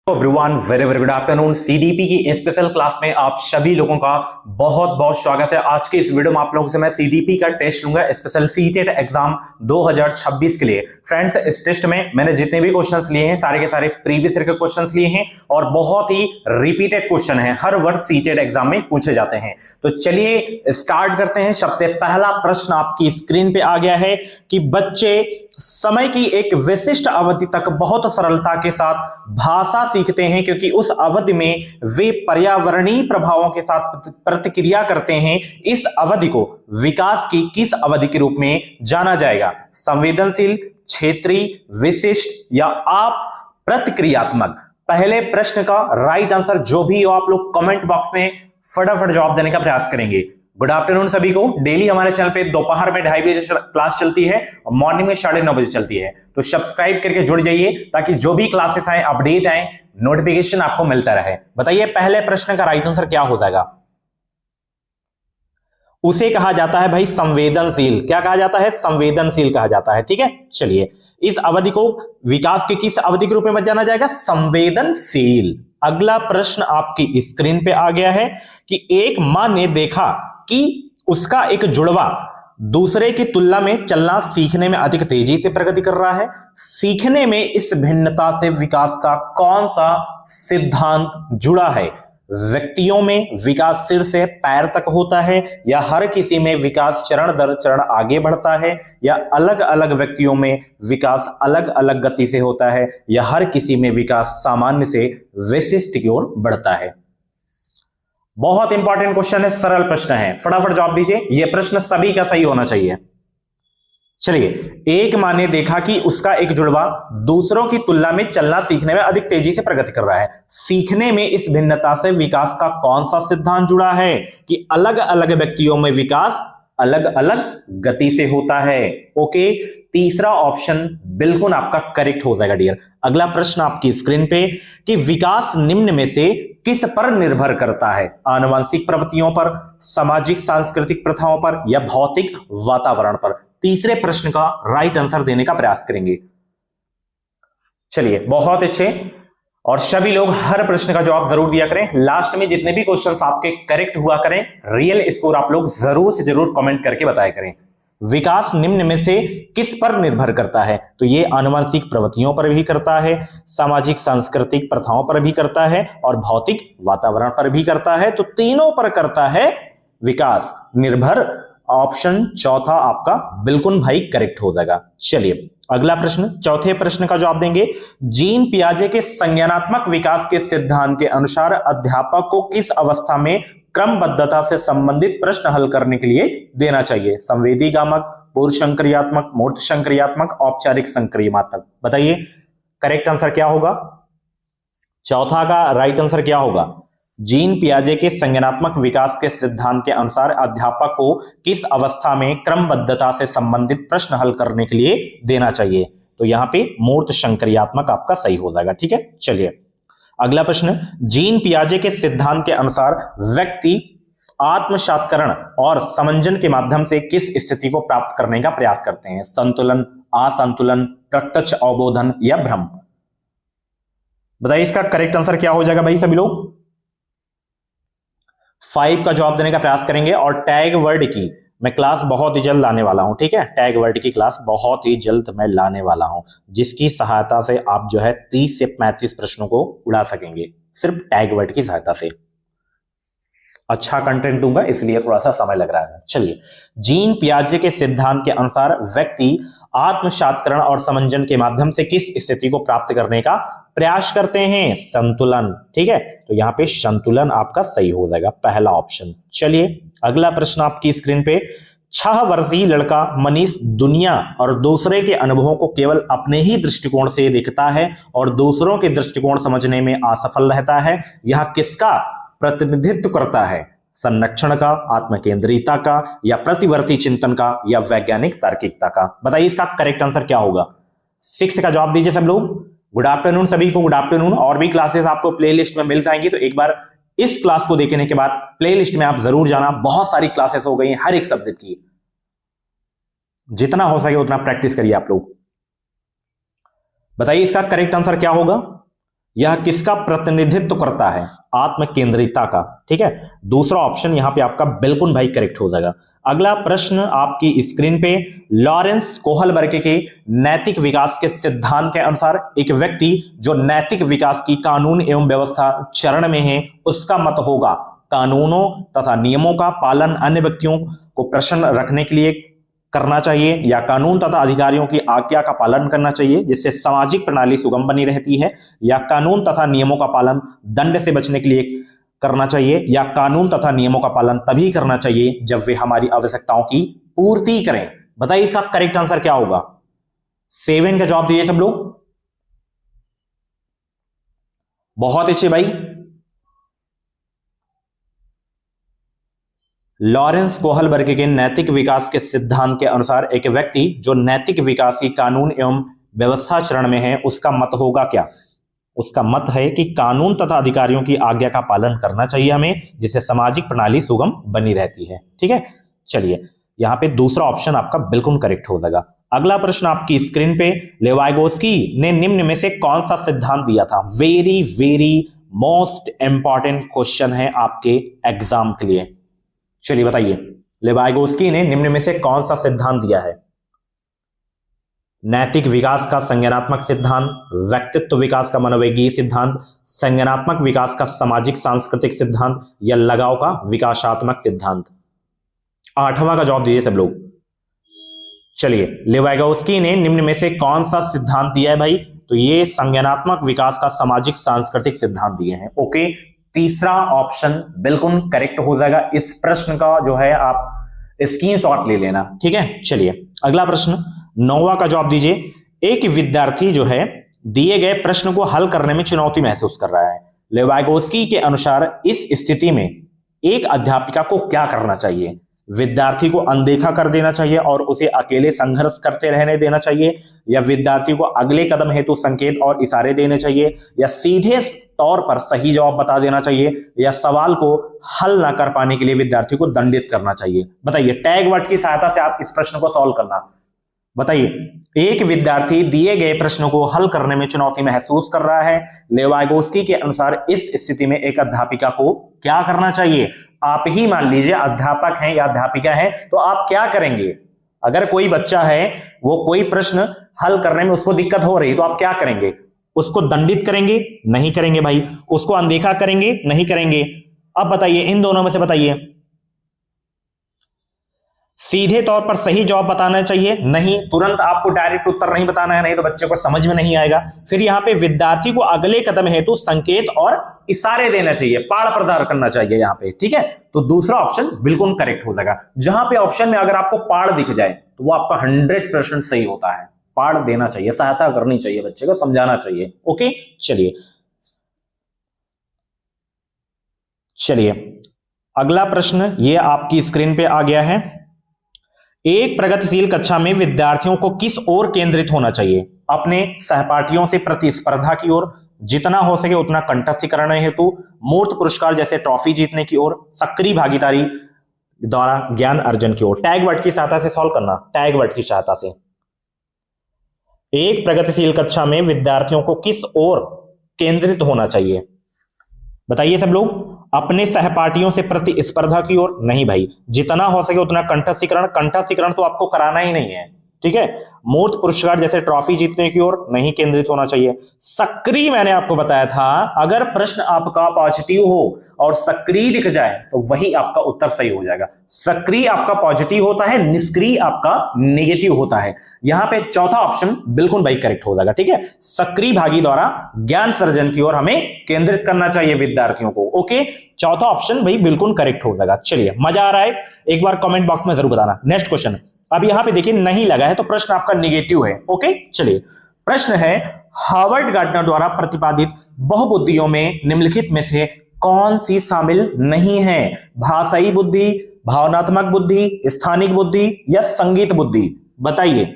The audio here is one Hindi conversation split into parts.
Everyone very very good afternoon. CDP की स्पेशल क्लास में आप सभी लोगों का बहुत बहुत स्वागत है। आज के इस वीडियो में आप लोगों से मैं सीडीपी का टेस्ट लूंगा, स्पेशल सीटेट एग्जाम 2026 के लिए। फ्रेंड्स, इस टेस्ट में मैंने जितने भी क्वेश्चंस लिए हैं सारे के सारे प्रीवियस ईयर के क्वेश्चंस लिए हैं और बहुत ही रिपीटेड क्वेश्चन है, हर वर्ष सीटेट एग्जाम में पूछे जाते हैं। तो चलिए स्टार्ट करते हैं। सबसे पहला प्रश्न आपकी स्क्रीन पे आ गया है कि बच्चे समय की एक विशिष्ट अवधि तक बहुत सरलता के साथ भाषा सीखते हैं क्योंकि उस अवधि में वे पर्यावरणीय प्रभावों के साथ प्रतिक्रिया करते हैं। इस अवधि को विकास की किस अवधि के रूप में जाना जाएगा? संवेदनशील, क्षेत्रीय, विशिष्ट या आप प्रतिक्रियात्मक? पहले प्रश्न का राइट आंसर जो भी हो आप लोग कमेंट बॉक्स में फटाफट जवाब देने का प्रयास करेंगे। गुड आफ्टरनून सभी को। डेली हमारे चैनल पे दोपहर में 2:30 बजे क्लास चलती है और मॉर्निंग में 9:30 बजे चलती है, तो सब्सक्राइब करके जुड़ जाइए ताकि जो भी क्लासेस आए, अपडेट आए, नोटिफिकेशन आपको मिलता रहे। बताइए पहले प्रश्न का राइट आंसर क्या हो जाएगा? उसे कहा जाता है भाई संवेदनशील। क्या कहा जाता है? संवेदनशील कहा जाता है। ठीक है, चलिए इस अवधि को विकास की किस अवधि के रूप में जाना जाएगा? संवेदनशील। अगला प्रश्न आपकी स्क्रीन पे आ गया है कि एक मां ने देखा कि उसका एक जुड़वा दूसरे की तुलना में चलना सीखने में अधिक तेजी से प्रगति कर रहा है। सीखने में इस भिन्नता से विकास का कौन सा सिद्धांत जुड़ा है? व्यक्तियों में विकास सिर से पैर तक होता है या हर किसी में विकास चरण दर चरण आगे बढ़ता है या अलग अलग व्यक्तियों में विकास अलग अलग गति से होता है या हर किसी में विकास सामान्य से विशिष्ट की ओर बढ़ता है? बहुत इंपॉर्टेंट क्वेश्चन है, सरल प्रश्न है, फटाफट जवाब दीजिए। यह प्रश्न सभी का सही होना चाहिए। चलिए, एक मां ने देखा कि उसका एक जुड़वा दूसरों की तुलना में चलना सीखने में अधिक तेजी से प्रगति कर रहा है। सीखने में इस भिन्नता से विकास का कौन सा सिद्धांत जुड़ा है? कि अलग अलग व्यक्तियों में विकास अलग अलग गति से होता है। ओके, तीसरा ऑप्शन बिल्कुल आपका करेक्ट हो जाएगा डियर। अगला प्रश्न आपकी स्क्रीन पे कि विकास निम्न में से किस पर निर्भर करता है? आनुवंशिक प्रवृत्तियों पर, सामाजिक सांस्कृतिक प्रथाओं पर या भौतिक वातावरण पर? तीसरे प्रश्न का राइट आंसर देने का प्रयास करेंगे। चलिए बहुत अच्छे, और सभी लोग हर प्रश्न का जवाब जरूर दिया करें। लास्ट में जितने भी क्वेश्चंस आपके करेक्ट हुआ करें, रियल स्कोर आप लोग जरूर से जरूर कमेंट करके बताया करें। विकास निम्न में से किस पर निर्भर करता है? तो ये आनुवंशिक प्रवृत्तियों पर भी करता है, सामाजिक सांस्कृतिक प्रथाओं पर भी करता है और भौतिक वातावरण पर भी करता है। तो तीनों पर करता है विकास निर्भर। ऑप्शन चौथा आपका बिल्कुल भाई करेक्ट हो जाएगा। चलिए अगला प्रश्न, चौथे प्रश्न का जवाब देंगे। जीन पियाजे के संज्ञानात्मक विकास के सिद्धांत के अनुसार अध्यापक को किस अवस्था में क्रमबद्धता से संबंधित प्रश्न हल करने के लिए देना चाहिए? संवेदीगामक, पूर्व संक्रियात्मक, मूर्त संक्रियात्मक, औपचारिक संक्रियात्मक? बताइए करेक्ट आंसर क्या होगा? चौथा का राइट आंसर क्या होगा? जीन पियाजे के संज्ञानात्मक विकास के सिद्धांत के अनुसार अध्यापक को किस अवस्था में क्रमबद्धता से संबंधित प्रश्न हल करने के लिए देना चाहिए? तो यहां पे मूर्त संक्रियात्मक आपका सही हो जाएगा। ठीक है, चलिए अगला प्रश्न, जीन पियाजे के सिद्धांत के अनुसार व्यक्ति आत्मसात्करण और समंजन के माध्यम से किस स्थिति को प्राप्त करने का प्रयास करते हैं? संतुलन, असंतुलन, प्रत्यक्ष अवबोधन या भ्रम? बताइए इसका करेक्ट आंसर क्या हो जाएगा भाई सभी लोग? 5 का जवाब देने का प्रयास करेंगे। और टैग वर्ड की मैं क्लास बहुत ही जल्द लाने वाला हूं। ठीक है, टैग वर्ड की क्लास बहुत ही जल्द मैं लाने वाला हूं, जिसकी सहायता से आप जो है 30 से 35 प्रश्नों को उड़ा सकेंगे सिर्फ टैग वर्ड की सहायता से। अच्छा कंटेंट दूंगा इसलिए थोड़ा सा समय लग रहा है। चलिए, जीन पियाजे के सिद्धांत के अनुसार व्यक्ति आत्मसात्करण और समंजन के माध्यम से किस स्थिति को प्राप्त करने का प्रयास करते हैं? संतुलन। ठीक है, तो यहां पे संतुलन आपका सही हो जाएगा, पहला ऑप्शन। चलिए अगला प्रश्न आपकी स्क्रीन पे, 6 वर्षीय लड़का मनीष दुनिया और दूसरे के अनुभवों को केवल अपने ही दृष्टिकोण से देखता है और दूसरों के दृष्टिकोण समझने में असफल रहता है। यह किसका प्रतिनिधित्व करता है? संरक्षण का, आत्मकेंद्रिता का या प्रतिवर्ती चिंतन का या वैज्ञानिक तार्किकता का? बताइए इसका करेक्ट आंसर क्या होगा? 6 का जवाब दीजिए सब लोग। गुड आफ्टरनून सभी को, गुड आफ्टरनून। और भी क्लासेस आपको प्लेलिस्ट में मिल जाएंगी, तो एक बार इस क्लास को देखने के बाद प्लेलिस्ट में आप जरूर जाना। बहुत सारी क्लासेस हो गई हैं हर एक सब्जेक्ट की, जितना हो सके उतना प्रैक्टिस करिए आप लोग। बताइए इसका करेक्ट आंसर क्या होगा? यह किसका प्रतिनिधित्व करता है? आत्म केंद्रितता का। ठीक है, दूसरा ऑप्शन यहां पे आपका बिल्कुल भाई करेक्ट हो जाएगा। अगला प्रश्न आपकी स्क्रीन पे, लॉरेंस कोहलबर्ग के नैतिक विकास के सिद्धांत के अनुसार एक व्यक्ति जो नैतिक विकास की कानून एवं व्यवस्था चरण में है उसका मत होगा कानूनों तथा नियमों का पालन अन्य व्यक्तियों को प्रसन्न रखने के लिए करना चाहिए, या कानून तथा अधिकारियों की आज्ञा का पालन करना चाहिए जिससे सामाजिक प्रणाली सुगम बनी रहती है, या कानून तथा नियमों का पालन दंड से बचने के लिए करना चाहिए, या कानून तथा नियमों का पालन तभी करना चाहिए जब वे हमारी आवश्यकताओं की पूर्ति करें। बताइए इसका करेक्ट आंसर क्या होगा? 7 का जवाब दीजिए सब लोग। बहुत अच्छे भाई। लॉरेंस कोहलबर्ग के नैतिक विकास के सिद्धांत के अनुसार एक व्यक्ति जो नैतिक विकास की कानून एवं व्यवस्था चरण में है उसका मत होगा क्या? उसका मत है कि कानून तथा अधिकारियों की आज्ञा का पालन करना चाहिए हमें, जिससे सामाजिक प्रणाली सुगम बनी रहती है। ठीक है, चलिए यहां पे दूसरा ऑप्शन आपका बिल्कुल करेक्ट हो जाएगा। अगला प्रश्न आपकी स्क्रीन पे, लेवाइगोस्की ने निम्न में से कौन सा सिद्धांत दिया था? Very very most important question है आपके एग्जाम के लिए। चलिए बताइए, लेवाइगोस्की ने निम्न में से कौन सा सिद्धांत दिया है? नैतिक विकास का संज्ञानात्मक सिद्धांत, व्यक्तित्व विकास का मनोवैज्ञानिक सिद्धांत, संज्ञानात्मक विकास का सामाजिक सांस्कृतिक सिद्धांत, या लगाव का विकासात्मक सिद्धांत? 8वां का जवाब दीजिए सब लोग। चलिए, लेवाइगोस्की ने निम्न में से कौन सा सिद्धांत दिया है भाई? तो ये संज्ञानात्मक विकास का सामाजिक सांस्कृतिक सिद्धांत दिए हैं। ओके, तीसरा ऑप्शन बिल्कुल करेक्ट हो जाएगा। इस प्रश्न का जो है आप स्क्रीनशॉट ले लेना। ठीक है, चलिए अगला प्रश्न 9वां का जवाब दीजिए। एक विद्यार्थी जो है दिए गए प्रश्न को हल करने में चुनौती महसूस कर रहा है। लेवाइगोस्की के अनुसार इस स्थिति में एक अध्यापिका को क्या करना चाहिए? विद्यार्थी को अनदेखा कर देना चाहिए और उसे अकेले संघर्ष करते रहने देना चाहिए, या विद्यार्थी को अगले कदम हेतु संकेत और इशारे देने चाहिए, या सीधे तौर पर सही जवाब बता देना चाहिए, या सवाल को हल ना कर पाने के लिए विद्यार्थी को दंडित करना चाहिए? बताइए, टैग वर्ड की सहायता से आप इस प्रश्न को सॉल्व करना। बताइए, एक विद्यार्थी दिए गए प्रश्नों को हल करने में चुनौती महसूस कर रहा है। लेवाइगोस्की के अनुसार इस स्थिति में एक अध्यापिका को क्या करना चाहिए? आप ही मान लीजिए अध्यापक हैं या अध्यापिका हैं, तो आप क्या करेंगे? अगर कोई बच्चा है वो कोई प्रश्न हल करने में उसको दिक्कत हो रही, तो आप क्या करेंगे? उसको दंडित करेंगे? नहीं करेंगे भाई। उसको अनदेखा करेंगे? नहीं करेंगे। अब बताइए, इन दोनों में से बताइए। सीधे तौर पर सही जवाब बताना चाहिए? नहीं, तुरंत आपको डायरेक्ट उत्तर नहीं बताना है, नहीं तो बच्चे को समझ में नहीं आएगा। फिर यहां पे विद्यार्थी को अगले कदम हेतु संकेत और इशारे देना चाहिए, पाड़ प्रदान करना चाहिए यहां पे। ठीक है, तो दूसरा ऑप्शन बिल्कुल करेक्ट हो जाएगा। जहां पे ऑप्शन में अगर आपको पाड़ दिख जाए तो वो आपका 100% सही होता है। पाड़ देना चाहिए, सहायता करनी चाहिए, बच्चे को समझाना चाहिए। ओके, चलिए अगला प्रश्न ये आपकी स्क्रीन पे आ गया है। एक प्रगतिशील कक्षा में विद्यार्थियों को किस ओर केंद्रित होना चाहिए? अपने सहपाठियों से प्रतिस्पर्धा की ओर, जितना हो सके उतना कंठस्थीकरण हेतु, मूर्त पुरस्कार जैसे ट्रॉफी जीतने की ओर, सक्रिय भागीदारी द्वारा ज्ञान अर्जन की ओर? टैग वर्ड की सहायता से सॉल्व करना, टैग वर्ड की सहायता से। एक प्रगतिशील कक्षा में विद्यार्थियों को किस ओर केंद्रित होना चाहिए? बताइए सब लोग। अपने सहपाठियों से प्रतिस्पर्धा की ओर? नहीं भाई, जितना हो सके उतना कंठस्थीकरण। कंठस्थीकरण तो आपको कराना ही नहीं है। ठीक है, मूर्त पुरस्कार जैसे ट्रॉफी जीतने की ओर नहीं केंद्रित होना चाहिए। सक्रिय, मैंने आपको बताया था, अगर प्रश्न आपका पॉजिटिव हो और सक्रिय दिख जाए तो वही आपका उत्तर सही हो जाएगा। सक्रिय आपका पॉजिटिव होता है, निष्क्रिय आपका नेगेटिव होता है। यहां पे चौथा ऑप्शन बिल्कुल भाई करेक्ट हो जाएगा। ठीक है, सक्रिय भागी द्वारा ज्ञान सर्जन की ओर हमें केंद्रित करना चाहिए विद्यार्थियों को। ओके, चौथा ऑप्शन भाई बिल्कुल करेक्ट हो जाएगा। चलिए, मजा आ रहा है? एक बार कमेंट बॉक्स में जरूर बताना। नेक्स्ट क्वेश्चन, अब यहां पे देखिए नहीं लगा है तो प्रश्न आपका नेगेटिव है। ओके, चलिए प्रश्न है, हार्वर्ड गार्डनर द्वारा प्रतिपादित बहुबुद्धियों में निम्नलिखित में से कौन सी शामिल नहीं है? भाषाई बुद्धि, भावनात्मक बुद्धि, स्थानिक बुद्धि, या संगीत बुद्धि? बताइए।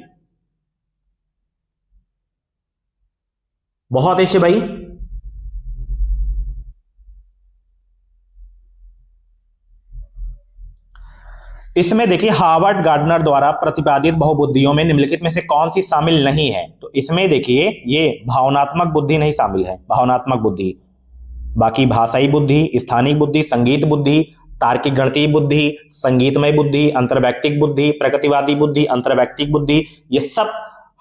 बहुत अच्छे भाई। इसमें देखिए हार्वर्ड गार्डनर द्वारा प्रतिपादित बहुबुद्धियों में निम्नलिखित में से कौन सी शामिल नहीं है? तो इसमें देखिए ये भावनात्मक बुद्धि नहीं शामिल है, भावनात्मक बुद्धि। बाकी भाषाई बुद्धि, स्थानिक बुद्धि, संगीत बुद्धि, तार्किक गणितीय बुद्धि, संगीतमय बुद्धि, अंतर्वैयक्तिक बुद्धि, प्रगतिवादी बुद्धि, अंतर्वैयक्तिक बुद्धि, ये सब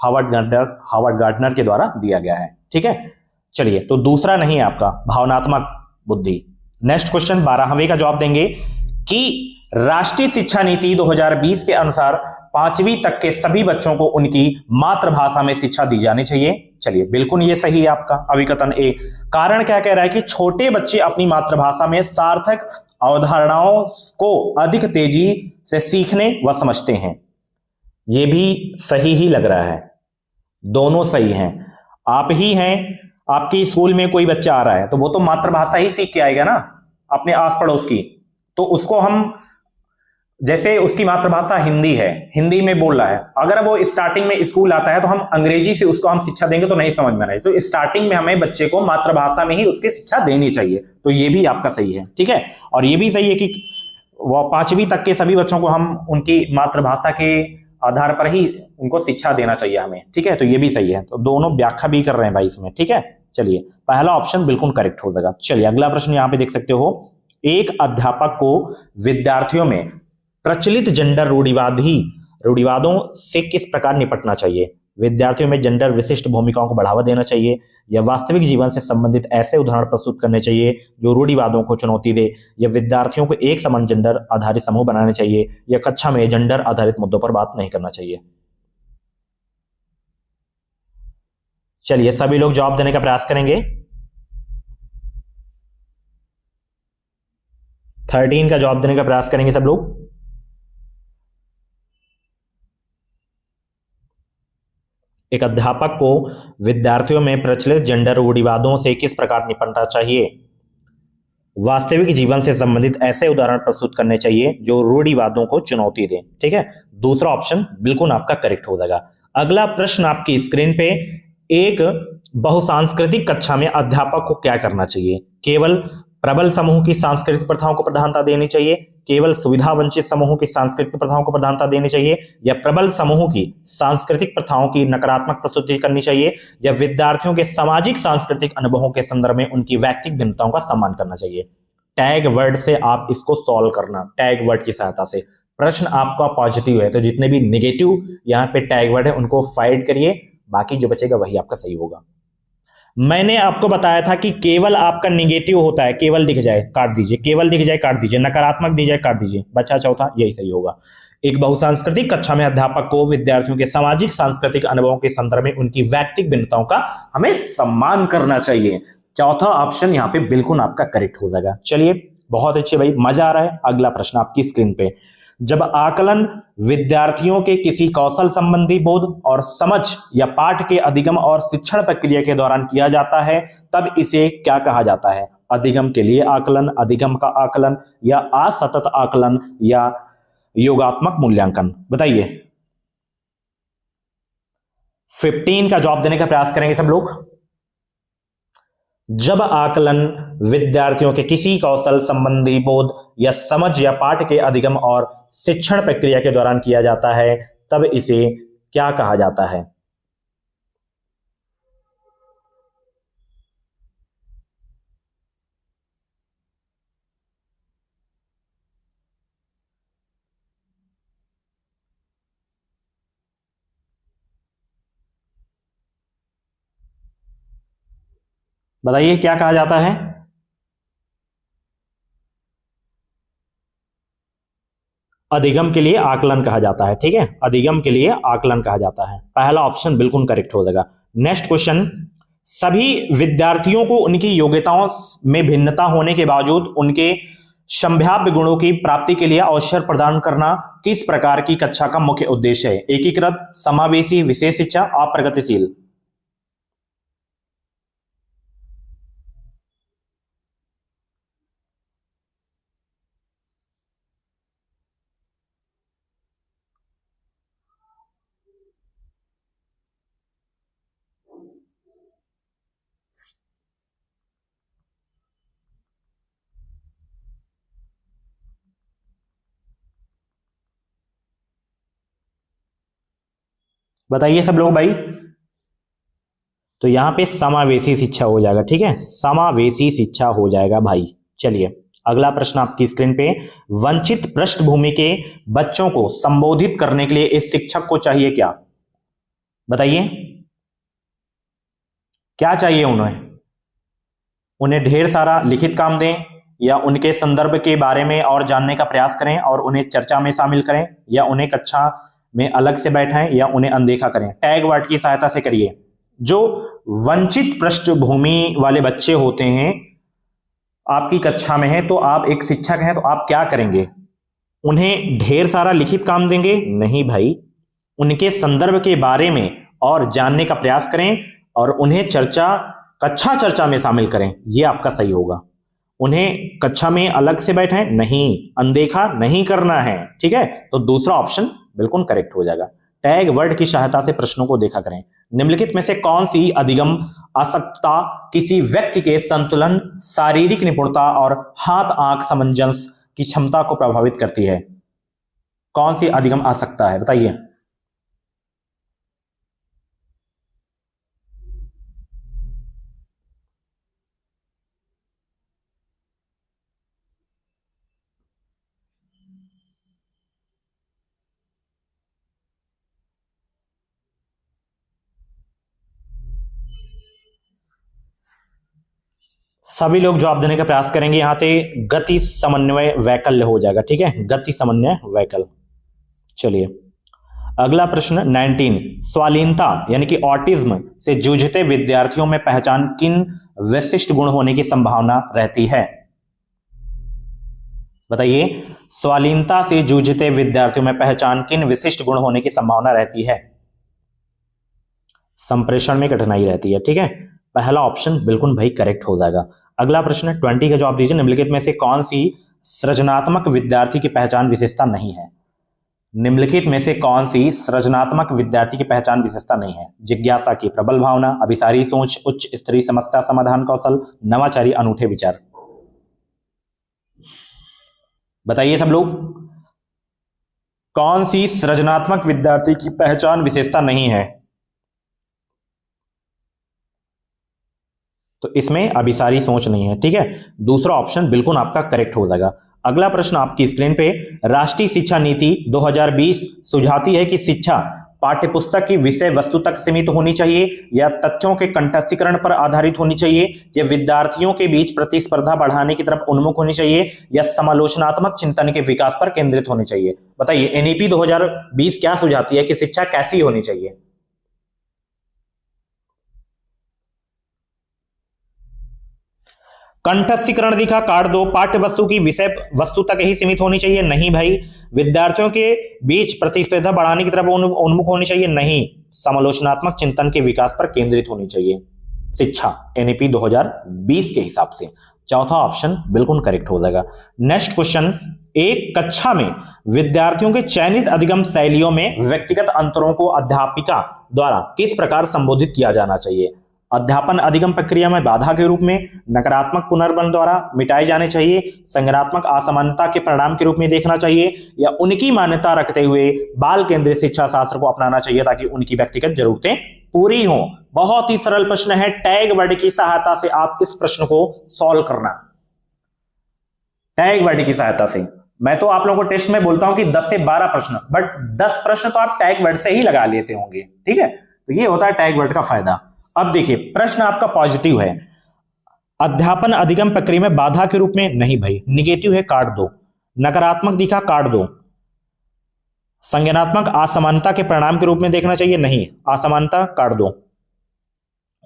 हार्वर्ड गार्डनर के द्वारा दिया गया है। ठीक है, चलिए, तो दूसरा नहीं है आपका भावनात्मक बुद्धि। नेक्स्ट क्वेश्चन 12वें का जवाब देंगे कि राष्ट्रीय शिक्षा नीति 2020 के अनुसार 5वीं तक के सभी बच्चों को उनकी मातृभाषा में शिक्षा दी जानी चाहिए। चलिए, बिल्कुल ये सही है आपका अभिकथन ए। कारण क्या कह रहा है कि छोटे बच्चे अपनी मातृभाषा में सार्थक अवधारणाओं को अधिक तेजी से सीखने व समझते हैं। ये भी सही ही लग रहा है, दोनों सही हैं। आप ही हैं, आपके स्कूल में कोई बच्चा आ रहा है तो वो तो मातृभाषा ही सीख के आएगा ना, अपने आस पड़ोस की। तो उसको हम, जैसे उसकी मातृभाषा हिंदी है, हिंदी में बोल रहा है, अगर वो स्टार्टिंग में स्कूल आता है तो हम अंग्रेजी से उसको हम शिक्षा देंगे तो नहीं समझ में आएगी। तो स्टार्टिंग में हमें बच्चे को मातृभाषा में ही उसकी शिक्षा देनी चाहिए। तो ये भी आपका सही है। ठीक है, और ये भी सही है कि वो 5वीं तक के सभी बच्चों को हम उनकी मातृभाषा के आधार पर ही उनको शिक्षा देना चाहिए हमें। ठीक है, तो ये भी सही है। तो दोनों व्याख्या भी कर रहे हैं भाई इसमें। ठीक है, चलिए, पहला ऑप्शन बिल्कुल करेक्ट हो जाएगा। चलिए, अगला प्रश्न यहां पे देख सकते हो। एक अध्यापक को विद्यार्थियों में प्रचलित जेंडर रूढ़िवादों से किस प्रकार निपटना चाहिए? विद्यार्थियों में जेंडर विशिष्ट भूमिकाओं को बढ़ावा देना चाहिए, या वास्तविक जीवन से संबंधित ऐसे उदाहरण प्रस्तुत करने चाहिए जो रूढ़िवादों को चुनौती दे, या विद्यार्थियों को एक समान जेंडर आधारित समूह बनाने चाहिए, या कक्षा में जेंडर आधारित मुद्दों पर बात नहीं करना चाहिए? चलिए, सभी लोग जवाब देने का प्रयास करेंगे। 13 का जवाब देने का प्रयास करेंगे सब लोग। एक अध्यापक को विद्यार्थियों में प्रचलित जेंडर रूढ़िवादों से किस प्रकार निपटना चाहिए? वास्तविक जीवन से संबंधित ऐसे उदाहरण प्रस्तुत करने चाहिए जो रूढ़िवादों को चुनौती दें। ठीक है, दूसरा ऑप्शन बिल्कुल आपका करेक्ट हो जाएगा। अगला प्रश्न आपकी स्क्रीन पे, एक बहुसांस्कृतिक कक्षा में अध्यापक को क्या करना चाहिए? केवल प्रबल समूह की सांस्कृतिक प्रथाओं को प्रधानता देनी चाहिए, केवल सुविधा वंचित समूहों की सांस्कृतिक प्रथाओं को प्रधानता देनी चाहिए, या प्रबल समूह की सांस्कृतिक प्रथाओं की नकारात्मक प्रस्तुति करनी चाहिए, या विद्यार्थियों के सामाजिक सांस्कृतिक अनुभवों के संदर्भ में उनकी व्यक्तिगत भिन्नताओं का सम्मान करना चाहिए? टैग वर्ड से आप इसको सॉल्व करना, टैग वर्ड की सहायता से। प्रश्न आपका पॉजिटिव है तो जितने भी नेगेटिव यहाँ पे टैग वर्ड है उनको फाइड करिए, बाकी जो बचेगा वही आपका सही होगा। मैंने आपको बताया था कि केवल आपका निगेटिव होता है, केवल दिख जाए काट दीजिए, केवल दिख जाए काट दीजिए, नकारात्मक दिख जाए काट दीजिए, बचा चौथा, यही सही होगा। एक बहुसांस्कृतिक कक्षा में अध्यापक को विद्यार्थियों के सामाजिक सांस्कृतिक अनुभवों के संदर्भ में उनकी व्यक्तिगत भिन्नताओं का हमें सम्मान करना चाहिए। चौथा ऑप्शन यहाँ पे बिल्कुल आपका करेक्ट हो जाएगा। चलिए, बहुत अच्छे भाई, मजा आ रहा है। अगला प्रश्न आपकी स्क्रीन पे, जब आकलन विद्यार्थियों के किसी कौशल संबंधी बोध और समझ या पाठ के अधिगम और शिक्षण प्रक्रिया के दौरान किया जाता है तब इसे क्या कहा जाता है? अधिगम के लिए आकलन, अधिगम का आकलन, या असतत आकलन, या योगात्मक मूल्यांकन? बताइए। 15 का जवाब देने का प्रयास करेंगे सब लोग। जब आकलन विद्यार्थियों के किसी कौशल संबंधी बोध या समझ या पाठ के अधिगम और शिक्षण प्रक्रिया के दौरान किया जाता है तब इसे क्या कहा जाता है? बताइए क्या कहा जाता है? अधिगम के लिए आकलन कहा जाता है। ठीक है, अधिगम के लिए आकलन कहा जाता है। पहला ऑप्शन बिल्कुल करेक्ट हो जाएगा। नेक्स्ट क्वेश्चन, सभी विद्यार्थियों को उनकी योग्यताओं में भिन्नता होने के बावजूद उनके संभाव्य गुणों की प्राप्ति के लिए अवसर प्रदान करना किस प्रकार की कक्षा का मुख्य उद्देश्य है? एकीकृत, समावेशी, विशेष शिक्षा, अप्रगतिशील? बताइए सब लोग भाई। तो यहां पे समावेशी शिक्षा हो जाएगा, ठीक है, समावेशी शिक्षा हो जाएगा भाई। चलिए अगला प्रश्न आपकी स्क्रीन पे। वंचित पृष्ठभूमि के बच्चों को संबोधित करने के लिए इस शिक्षक को चाहिए क्या? बताइए क्या चाहिए उन्हें? उन्हें ढेर सारा लिखित काम दें, या उनके संदर्भ के बारे में और जानने का प्रयास करें और उन्हें चर्चा में शामिल करें, या उन्हें कक्षा में अलग से बैठाएं, या उन्हें अनदेखा करें? टैग वर्ड की सहायता से करिए। जो वंचित पृष्ठभूमि वाले बच्चे होते हैं, आपकी कक्षा में है तो आप एक शिक्षक हैं, तो आप क्या करेंगे? उन्हें ढेर सारा लिखित काम देंगे? नहीं भाई, उनके संदर्भ के बारे में और जानने का प्रयास करें और उन्हें कक्षा चर्चा में शामिल करें, यह आपका सही होगा। उन्हें कक्षा में अलग से बैठाएं? नहीं, अनदेखा नहीं करना है, ठीक है। तो दूसरा ऑप्शन बिल्कुल करेक्ट हो जाएगा। टैग वर्ड की सहायता से प्रश्नों को देखा करें। निम्नलिखित में से कौन सी अधिगम आसक्तता किसी व्यक्ति के संतुलन, शारीरिक निपुणता और हाथ आंख सामंजस्य की क्षमता को प्रभावित करती है? कौन सी अधिगम आसक्ता है, बताइए। सभी लोग जवाब देने का प्रयास करेंगे। यहां पे गति समन्वय वैकल्य हो जाएगा, ठीक है, गति समन्वय वैकल्य। चलिए अगला प्रश्न 19। स्वालीनता यानी कि ऑटिज्म से जूझते विद्यार्थियों में पहचान किन विशिष्ट गुण होने की संभावना रहती है? बताइए, स्वालीनता से जूझते विद्यार्थियों में पहचान किन विशिष्ट गुण होने की संभावना रहती है? संप्रेषण में कठिनाई रहती है, ठीक है, पहला ऑप्शन बिल्कुल भाई करेक्ट हो जाएगा। अगला प्रश्न 20 का जवाब दीजिए। निम्नलिखित में से कौन सी सृजनात्मक विद्यार्थी की पहचान विशेषता नहीं है? निम्नलिखित में से कौन सी सृजनात्मक विद्यार्थी की पहचान विशेषता नहीं है? जिज्ञासा की प्रबल भावना, अभिसारी सोच, उच्च स्तरीय समस्या समाधान कौशल, नवाचारी अनूठे विचार। बताइए सब लोग, कौन सी सृजनात्मक विद्यार्थी की पहचान विशेषता नहीं है? तो इसमें अभिसारी सोच नहीं है, ठीक है, दूसरा ऑप्शन बिल्कुल आपका करेक्ट हो जाएगा। अगला प्रश्न आपकी स्क्रीन पे। राष्ट्रीय शिक्षा नीति 2020 सुझाती है कि शिक्षा पाठ्यपुस्तक की विषय वस्तु तक सीमित होनी चाहिए, या तथ्यों के कंठस्थीकरण पर आधारित होनी चाहिए, या विद्यार्थियों के बीच प्रतिस्पर्धा बढ़ाने की तरफ उन्मुख होनी चाहिए, या समालोचनात्मक चिंतन के विकास पर केंद्रित होनी चाहिए? बताइए एनईपी 2020 क्या सुझाती है कि शिक्षा कैसी होनी चाहिए? कंठस्थीकरण दिखा, काट दो। पाठ्य वस्तु की विषय वस्तु तक ही सीमित होनी चाहिए? नहीं भाई। विद्यार्थियों के बीच प्रतिस्पर्धा बढ़ाने की तरफ उन्मुख होनी चाहिए? नहीं। समालोचनात्मक चिंतन के विकास पर केंद्रित होनी चाहिए शिक्षा एनईपी 2020 के हिसाब से। चौथा ऑप्शन बिल्कुल करेक्ट हो जाएगा। Next question. एक कक्षा में विद्यार्थियों के चयनित अधिगम शैलियों में व्यक्तिगत अंतरों को अध्यापिका द्वारा किस प्रकार संबोधित किया जाना चाहिए? अध्यापन अधिगम प्रक्रिया में बाधा के रूप में, नकारात्मक पुनर्बल द्वारा मिटाए जाने चाहिए, संज्ञानात्मक असमानता के परिणाम के रूप में देखना चाहिए, या उनकी मान्यता रखते हुए बाल केंद्रित शिक्षा शास्त्र को अपनाना चाहिए ताकि उनकी व्यक्तिगत जरूरतें पूरी हो? बहुत ही सरल प्रश्न है, टैग वर्ड की सहायता से आप इस प्रश्न को सॉल्व करना। टैग वर्ड की सहायता से। मैं तो आप लोगों को टेस्ट में बोलता हूं कि 10 से 12 प्रश्न, बट 10 प्रश्न तो आप टैग वर्ड से ही लगा लेते होंगे, ठीक है। तो ये होता है टैग वर्ड का फायदा। अब देखिए प्रश्न आपका पॉजिटिव है। अध्यापन अधिगम प्रक्रिया में बाधा के रूप में, नहीं भाई, निगेटिव है, काट दो। नकारात्मक दिखा, काट दो। संज्ञानात्मक असमानता के परिणाम के रूप में देखना चाहिए, नहीं, असमानता काट दो।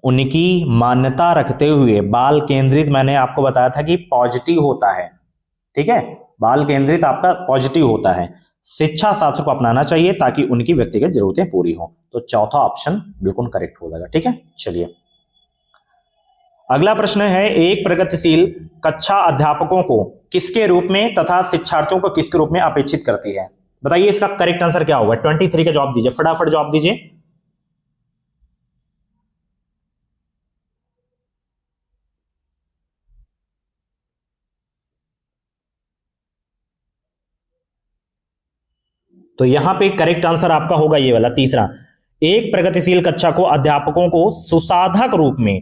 उनकी मान्यता रखते हुए बाल केंद्रित, मैंने आपको बताया था कि पॉजिटिव होता है, ठीक है, बाल केंद्रित आपका पॉजिटिव होता है। शिक्षा शास्त्र को अपनाना चाहिए ताकि उनकी व्यक्तिगत जरूरतें पूरी हो। तो चौथा ऑप्शन बिल्कुल करेक्ट हो जाएगा, ठीक है। चलिए अगला प्रश्न है। एक प्रगतिशील कक्षा अध्यापकों को किसके रूप में तथा शिक्षार्थियों को किसके रूप में अपेक्षित करती है? बताइए इसका करेक्ट आंसर क्या होगा? 23 का जवाब दीजिए, फटाफट जवाब दीजिए। तो यहां पे करेक्ट आंसर आपका होगा ये वाला तीसरा। एक प्रगतिशील कक्षा को अध्यापकों को सुसाधक रूप में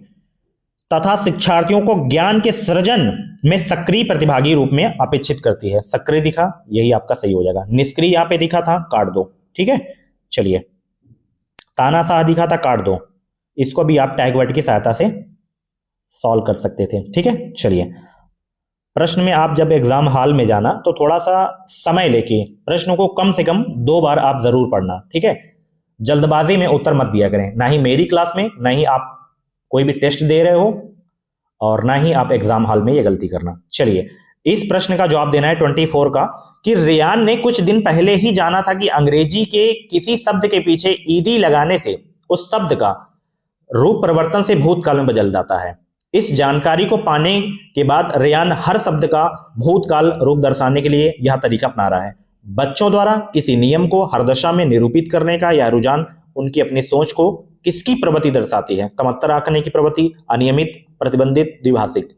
तथा शिक्षार्थियों को ज्ञान के सृजन में सक्रिय प्रतिभागी रूप में अपेक्षित करती है। सक्रिय दिखा, यही आपका सही हो जाएगा। निष्क्रिय यहां पे दिखा था, काट दो। ठीक है, चलिए। तानाशाह दिखा था, काट दो। इसको भी आप टैग वर्ड की सहायता से सॉल्व कर सकते थे। ठीक है, चलिए। प्रश्न में आप जब एग्जाम हॉल में जाना तो थोड़ा सा समय लेके प्रश्नों को कम से कम 2 बार आप जरूर पढ़ना। ठीक है, जल्दबाजी में उत्तर मत दिया करें, ना ही मेरी क्लास में, ना ही आप कोई भी टेस्ट दे रहे हो, और ना ही आप एग्जाम हॉल में ये गलती करना। चलिए, इस प्रश्न का जवाब देना है 24 का कि रियान ने कुछ दिन पहले ही जाना था कि अंग्रेजी के किसी शब्द के पीछे ईडी लगाने से उस शब्द का रूप परिवर्तन से भूतकाल में बदल जाता है। इस जानकारी को पाने के बाद रियान हर शब्द का भूतकाल रूप दर्शाने के लिए यह तरीका अपना रहा है। बच्चों द्वारा किसी नियम को हर दशा में निरूपित करने का यह रुझान उनकी अपनी सोच को किसकी प्रवृत्ति दर्शाती है? कमतर आंकने की प्रवृत्ति, अनियमित, प्रतिबंधित, द्विभाषिक।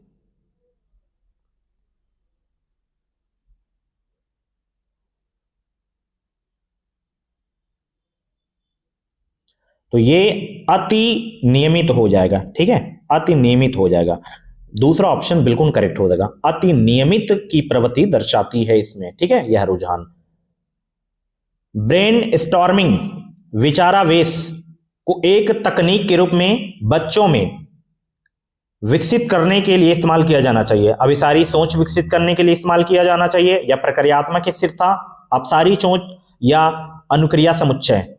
तो ये अति नियमित हो जाएगा। ठीक है, अति नियमित हो जाएगा। दूसरा ऑप्शन बिल्कुल करेक्ट हो जाएगा। अति नियमित की प्रवृत्ति दर्शाती है इसमें। ठीक है, यह रुझान। ब्रेन स्टॉर्मिंग, विचारावेश को एक तकनीक के रूप में बच्चों में विकसित करने के लिए इस्तेमाल किया जाना चाहिए। अभिसारी सोच विकसित करने के लिए इस्तेमाल किया जाना चाहिए, या प्रक्रियात्मक स्थिरता, अपसारी सोच, या अनुक्रिया समुच्चय।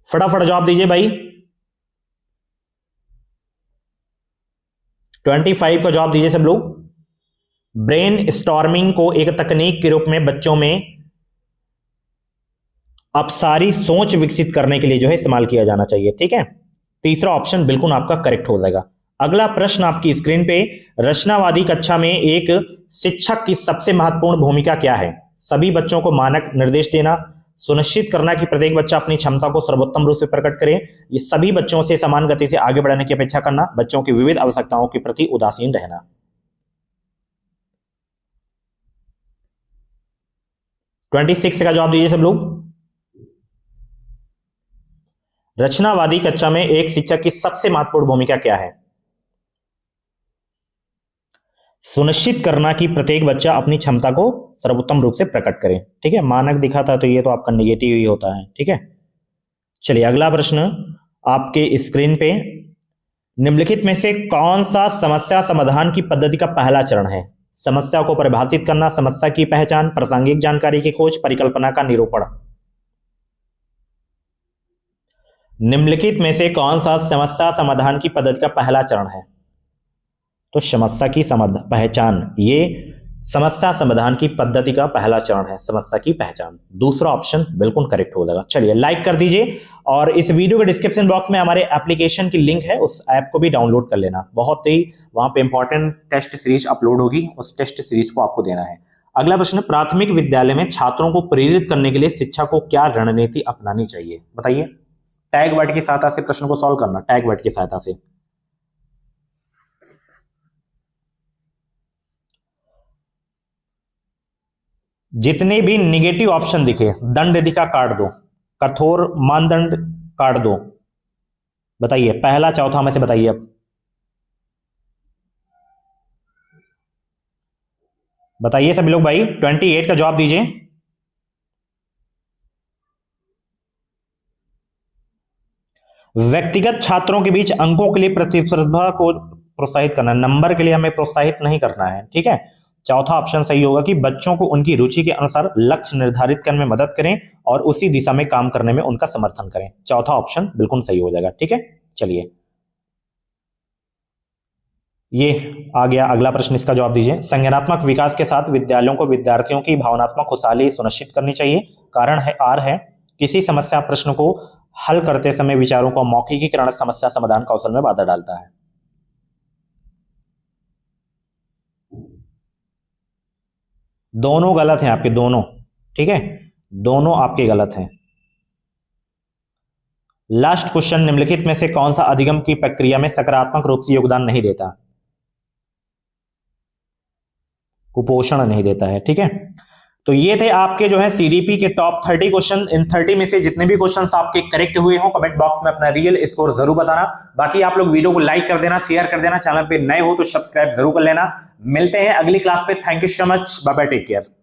फटाफट जवाब दीजिए भाई। 25 का जवाब दीजिए सब लोग। ब्रेन स्टॉर्मिंग को एक तकनीक के रूप में बच्चों में अपसारी सोच विकसित करने के लिए जो है इस्तेमाल किया जाना चाहिए। ठीक है, तीसरा ऑप्शन बिल्कुल आपका करेक्ट हो जाएगा। अगला प्रश्न आपकी स्क्रीन पे, रचनावादी कक्षा में एक शिक्षक की सबसे महत्वपूर्ण भूमिका क्या है? सभी बच्चों को मानक निर्देश देना, सुनिश्चित करना कि प्रत्येक बच्चा अपनी क्षमता को सर्वोत्तम रूप से प्रकट करे, ये सभी बच्चों से समान गति से आगे बढ़ने की अपेक्षा करना, बच्चों की विविध आवश्यकताओं के प्रति उदासीन रहना। ट्वेंटी 26 का जवाब दीजिए सब लोग। रचनावादी कक्षा में एक शिक्षक की सबसे महत्वपूर्ण भूमिका क्या है? सुनिश्चित करना कि प्रत्येक बच्चा अपनी क्षमता को सर्वोत्तम रूप से प्रकट करे। ठीक है, मानक दिखा था तो ये तो आपका नेगेटिव ही होता है। ठीक है, चलिए अगला प्रश्न आपके स्क्रीन पे, निम्नलिखित में से कौन सा समस्या समाधान की पद्धति का पहला चरण है? समस्या को परिभाषित करना, समस्या की पहचान, प्रासंगिक जानकारी की खोज, परिकल्पना का निरूपण। निम्नलिखित में से कौन सा समस्या समाधान की पद्धति का पहला चरण है? तो समस्या की पहचान, ये समस्या समाधान की पद्धति का पहला चरण है, समस्या की पहचान। दूसरा ऑप्शन बिल्कुल करेक्ट हो जाएगा। चलिए लाइक कर दीजिए, और इस वीडियो के डिस्क्रिप्शन बॉक्स में हमारे एप्लीकेशन की लिंक है, उस ऐप को भी डाउनलोड कर लेना। बहुत ही वहां पे इंपॉर्टेंट टेस्ट सीरीज अपलोड होगी, उस टेस्ट सीरीज को आपको देना है। अगला प्रश्न, प्राथमिक विद्यालय में छात्रों को प्रेरित करने के लिए शिक्षक को क्या रणनीति अपनानी चाहिए? बताइए। टैग वर्ड की सहायता से प्रश्न को सॉल्व करना, टैग वर्ड की सहायता से। जितने भी निगेटिव ऑप्शन दिखे, दंड दिखा काट दो, कठोर मानदंड काट दो। बताइए पहला चौथा में से बताइए अब। बताइए सभी लोग भाई, 28 का जवाब दीजिए। व्यक्तिगत छात्रों के बीच अंकों के लिए प्रतिस्पर्धा को प्रोत्साहित करना, नंबर के लिए हमें प्रोत्साहित नहीं करना है। ठीक है, चौथा ऑप्शन सही होगा कि बच्चों को उनकी रुचि के अनुसार लक्ष्य निर्धारित करने में मदद करें और उसी दिशा में काम करने में उनका समर्थन करें। चौथा ऑप्शन बिल्कुल सही हो जाएगा। ठीक है, चलिए ये आ गया अगला प्रश्न, इसका जवाब दीजिए। संज्ञानात्मक विकास के साथ विद्यालयों को विद्यार्थियों की भावनात्मक खुशहाली सुनिश्चित करनी चाहिए। कारण है आर है, किसी समस्या प्रश्न को हल करते समय विचारों का मौखिकीकरण समस्या समाधान कौशल में बाधा डालता है। दोनों गलत हैं आपके, दोनों। ठीक है, दोनों आपके गलत हैं। लास्ट क्वेश्चन, निम्नलिखित में से कौन सा अधिगम की प्रक्रिया में सकारात्मक रूप से योगदान नहीं देता? कुपोषण नहीं देता है। ठीक है, तो ये थे आपके जो है सीडीपी के टॉप 30 क्वेश्चन। इन 30 में से जितने भी क्वेश्चंस आपके करेक्ट हुए हो कमेंट बॉक्स में अपना रियल स्कोर जरूर बताना। बाकी आप लोग वीडियो को लाइक कर देना, शेयर कर देना, चैनल पे नए हो तो सब्सक्राइब जरूर कर लेना। मिलते हैं अगली क्लास पे। Thank you so much, bye bye, take care.